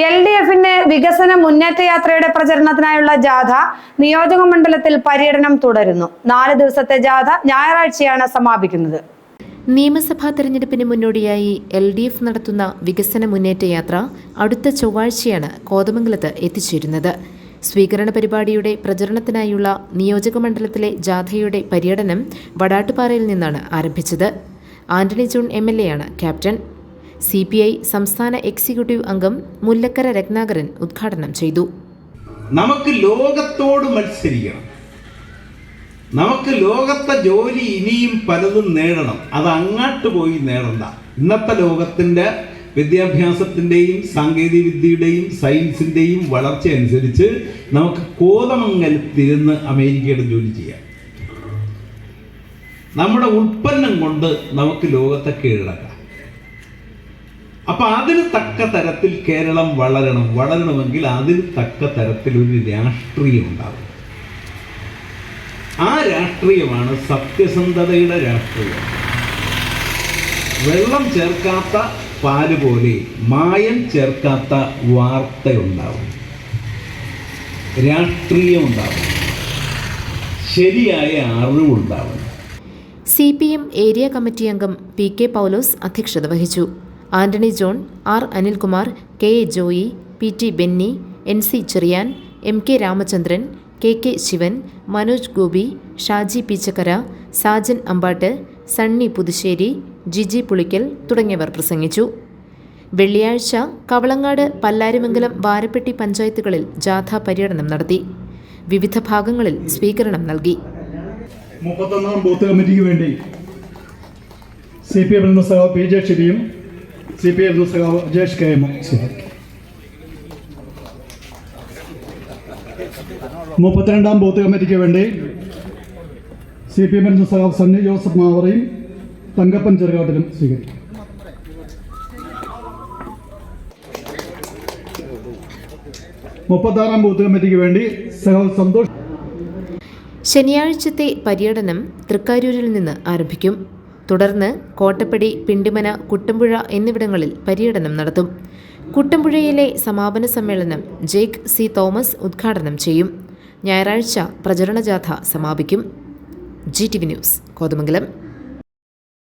LDFിന്റെ വികസന മുന്നേറ്റ യാത്രയുടെ പ്രചരണത്തിനായുള്ള ജാഥ നിയോജക മണ്ഡലത്തിൽ പര്യടനം തുടരുന്നു. 4 ദിവസത്തെ ജാഥ ഞായറാഴ്ചയാണ് സമാപിക്കുന്നത്. നിയമസഭാ തെരഞ്ഞെടുപ്പിന് മുന്നോടിയായി LDF നടത്തുന്ന വികസന മുന്നേറ്റ യാത്ര അടുത്ത ചൊവ്വാഴ്ചയാണ് കോതമംഗലത്ത് എത്തിച്ചേരുന്നത്. സ്വീകരണ പരിപാടിയുടെ പ്രചരണത്തിനായുള്ള നിയോജക മണ്ഡലത്തിലെ ജാഥയുടെ പര്യടനം വടാട്ടുപാറയിൽ നിന്നാണ് ആരംഭിച്ചത്. ആന്റണി ജോൺ MLA ആണ് ക്യാപ്റ്റൻ. CPI സംസ്ഥാന എക്സിക്യൂട്ടീവ് അംഗം മുല്ലക്കര രത്നാകരൻ ഉദ്ഘാടനം ചെയ്തു. നമുക്ക് ലോകത്തോട് മത്സരിക്കണം, നമുക്ക് ലോകത്തെ ജോലി ഇനിയും പലതും നേടണം. അത് അങ്ങോട്ട് പോയി നേടണ്ട. ഇന്നത്തെ ലോകത്തിൻ്റെ വിദ്യാഭ്യാസത്തിൻ്റെയും സാങ്കേതിക വിദ്യയുടെയും സയൻസിൻ്റെയും വളർച്ച അനുസരിച്ച് നമുക്ക് കോതമംഗലത്തിരുന്ന് അമേരിക്കയുടെ ജോലി ചെയ്യാം. നമ്മുടെ ഉൽപ്പന്നം കൊണ്ട് നമുക്ക് ലോകത്തെ കീഴടക്കാം. അപ്പം അതിന് തക്ക തരത്തിൽ കേരളം വളരണമെങ്കിൽ അതിന് തക്ക തരത്തിൽ ഒരു രാഷ്ട്രീയം ഉണ്ടാകും. ആ രാഷ്ട്രീയമാണ് സത്യസന്ധതയുടെ രാഷ്ട്രീയം. വെള്ളം ചേർക്കാത്ത പാല് പോലെ മായം ചേർക്കാത്ത വാർത്തയുണ്ടാവും, രാഷ്ട്രീയമുണ്ടാവും, ശരിയായ അറിവുണ്ടാവും. CPM ഏരിയ കമ്മിറ്റി അംഗം PK പൗലോസ് അധ്യക്ഷത വഹിച്ചു. Antony John, R Anilkumar, KA Joy, PT Benny, NC Cherian, MK Ramachandran, KK Sivan, Manoj Gopi, Shaji Peechakkara, Sajan Ambattu, Sunny Puthussery, Jiji Pulickal തുടങ്ങിയവർ പ്രസംഗിച്ചു. വെള്ളിയാഴ്ച കവളങ്ങാട്, പല്ലാരിമംഗലം, വാരപ്പെട്ടി പഞ്ചായത്തുകളിൽ ജാഥാ പര്യടനം നടത്തി. വിവിധ ഭാഗങ്ങളിൽ സ്വീകരണം നൽകി. 31ാം ബൂത്ത് കമ്മിറ്റിക്ക് വേണ്ടി CPM PJ ഷിബിയും CPM Ajesh KM 32ാം booth കമ്മിറ്റിക്ക് വേണ്ടി CPM സണ്ണി ജോസഫ് മാവറയും തങ്കപ്പൻ ചെറുകാട്ടിലും സ്വീകരിക്കും. 36ാം ബൂത്ത് കമ്മിറ്റിക്ക് വേണ്ടി സന്തോഷ്. ശനിയാഴ്ചത്തെ പര്യടനം തൃക്കാരൂരിൽ നിന്ന് ആരംഭിക്കും. തുടർന്ന് കോട്ടപ്പടി, പിണ്ടിമന, കുട്ടമ്പുഴ എന്നിവിടങ്ങളിൽ പര്യടനം നടത്തും. കുട്ടമ്പുഴയിലെ സമാപന സമ്മേളനം ജേക്ക് C തോമസ് ഉദ്ഘാടനം ചെയ്യും. ഞായറാഴ്ച പ്രചരണ ജാഥ സമാപിക്കും. GTV news, Kothamangalam.